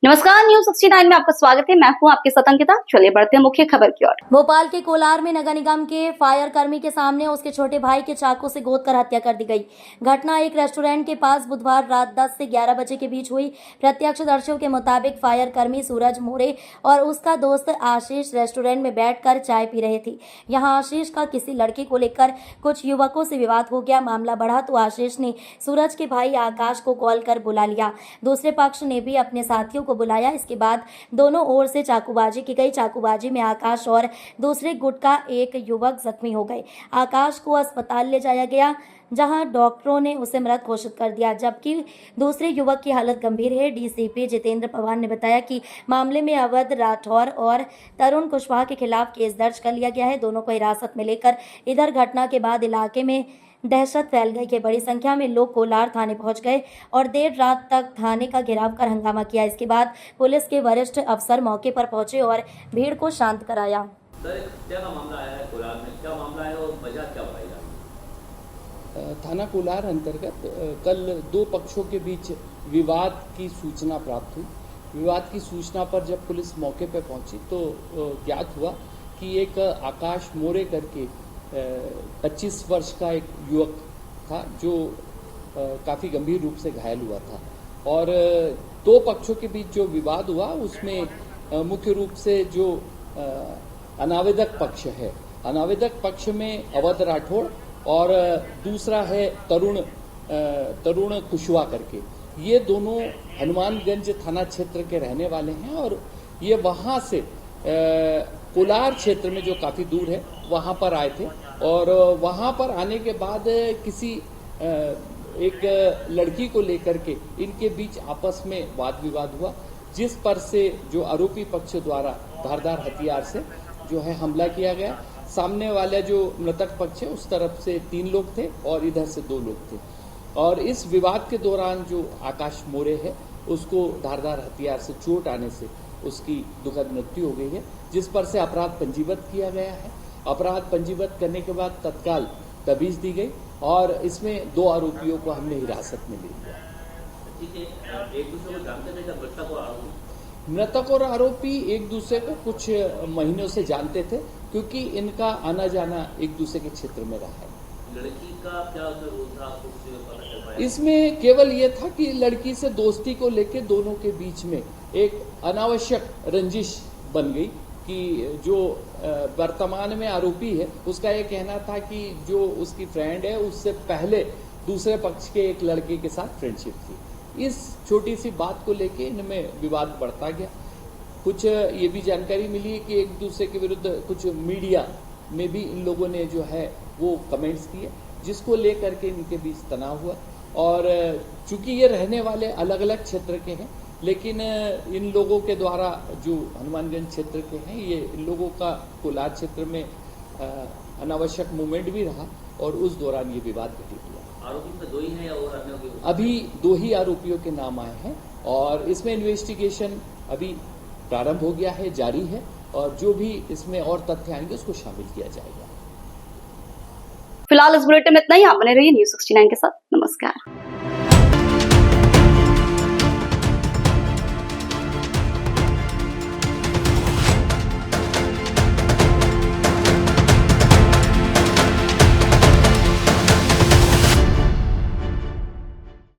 नमस्कार, न्यूज 69 में आपका स्वागत है। मैं हूं आपके साथ अंकिता। चलिए बढ़ते हैं मुख्य खबर की ओर। भोपाल के कोलार में नगर निगम के फायर कर्मी के सामने उसके छोटे भाई के चाकू से गोद कर हत्या कर दी गई। घटना एक रेस्टोरेंट के पास बुधवार रात 10 से 11 बजे के बीच हुई। प्रत्यक्षदर्शियों के मुताबिक फायर कर्मी सूरज मोरे और उसका दोस्त आशीष रेस्टोरेंट में बैठकर चाय पी रहे थे। यहाँ आशीष का किसी लड़की को लेकर कुछ युवकों से विवाद हो गया। मामला बढ़ा तो आशीष ने सूरज के भाई आकाश को कॉल कर बुला लिया। दूसरे पक्ष ने भी अपने साथियों को बुलाया। इसके बाद दोनों ओर से चाकूबाजी की गई। चाकूबाजी में आकाश और दूसरे गुट का एक युवक जख्मी हो गए। आकाश को अस्पताल ले जाया गया, जहां डॉक्टरों ने उसे मृत घोषित कर दिया, जबकि दूसरे युवक की हालत गंभीर है। डीसीपी जितेंद्र पवार ने बताया कि मामले में अवध राठौर और तरुण कुशवाहा के खिलाफ केस दर्ज कर लिया गया है। दोनों को हिरासत में लेकर इधर घटना के बाद इलाके में दहशत फैल गई है। बड़ी संख्या में लोग कोलार थाने पहुंच गए और देर रात तक थाने का घेराव कर हंगामा किया। इसके बाद पुलिस के वरिष्ठ अफसर मौके पर पहुंचे और भीड़ को शांत कराया। क्या मामला आया है कोलार में, क्या मामला है और वजह क्या बताई? थाना कोलार अंतर्गत कल दो पक्षों के बीच विवाद की सूचना प्राप्त हुई। विवाद की सूचना पर जब पुलिस मौके पर पहुंची तो ज्ञात हुआ कि एक आकाश मोरे करके 25 वर्ष का एक युवक था जो काफ़ी गंभीर रूप से घायल हुआ था। और दो पक्षों के बीच जो विवाद हुआ उसमें मुख्य रूप से जो अनावेदक पक्ष है, अनावेदक पक्ष में अवध राठौड़ और दूसरा है तरुण कुशवाहा करके, ये दोनों हनुमानगंज थाना क्षेत्र के रहने वाले हैं और ये वहाँ से कोलार क्षेत्र में जो काफ़ी दूर है वहाँ पर आए थे। और वहाँ पर आने के बाद किसी एक लड़की को लेकर के इनके बीच आपस में वाद विवाद हुआ, जिस पर से जो आरोपी पक्ष द्वारा धारदार हथियार से जो है हमला किया गया। सामने वाला जो मृतक पक्ष है उस तरफ से 3 लोग थे और इधर से 2 लोग थे। और इस विवाद के दौरान जो आकाश मोरे है उसको धारदार हथियार से चोट आने से उसकी दुखद मृत्यु हो गई है, जिस पर से अपराध पंजीबद्ध किया गया है। अपराध पंजीबद्ध करने के बाद तत्काल तबीज दी गई और इसमें 2 आरोपियों को हमने हिरासत में ले लिया। ठीक है, एक दूसरे को जानते थे जब मृतक और आरोपी? मृतक और आरोपी एक दूसरे को कुछ महीनों से जानते थे, क्योंकि इनका आना जाना एक दूसरे के क्षेत्र में रहा है। लड़की का क्या रोल था, कुछ पता चल पाया? इसमें केवल ये था कि लड़की से दोस्ती को लेकर दोनों के बीच में एक अनावश्यक रंजिश बन गई कि जो वर्तमान में आरोपी है उसका ये कहना था कि जो उसकी फ्रेंड है उससे पहले दूसरे पक्ष के एक लड़के के साथ फ्रेंडशिप थी। इस छोटी सी बात को लेके इनमें विवाद बढ़ता गया। कुछ ये भी जानकारी मिली है कि एक दूसरे के विरुद्ध कुछ मीडिया में भी इन लोगों ने जो है वो कमेंट्स किए, जिसको लेकर के इनके बीच तनाव हुआ। और चूंकि ये रहने वाले अलग अलग क्षेत्र के हैं, लेकिन इन लोगों के द्वारा जो हनुमानगंज क्षेत्र के हैं, ये इन लोगों का कोलार क्षेत्र में अनावश्यक मूवमेंट भी रहा और उस दौरान ये विवाद घटित हुआ। आरोपी में 2 ही हैं या और अन्य के? अभी 2 ही आरोपियों के नाम आए हैं और इसमें इन्वेस्टिगेशन अभी प्रारंभ हो गया है, जारी है, और जो भी इसमें और तथ्य आएंगे उसको शामिल किया जाएगा। फिलहाल इस बुलेटिन में इतना ही। आप बने रहिए न्यूज 69 के साथ। नमस्कार।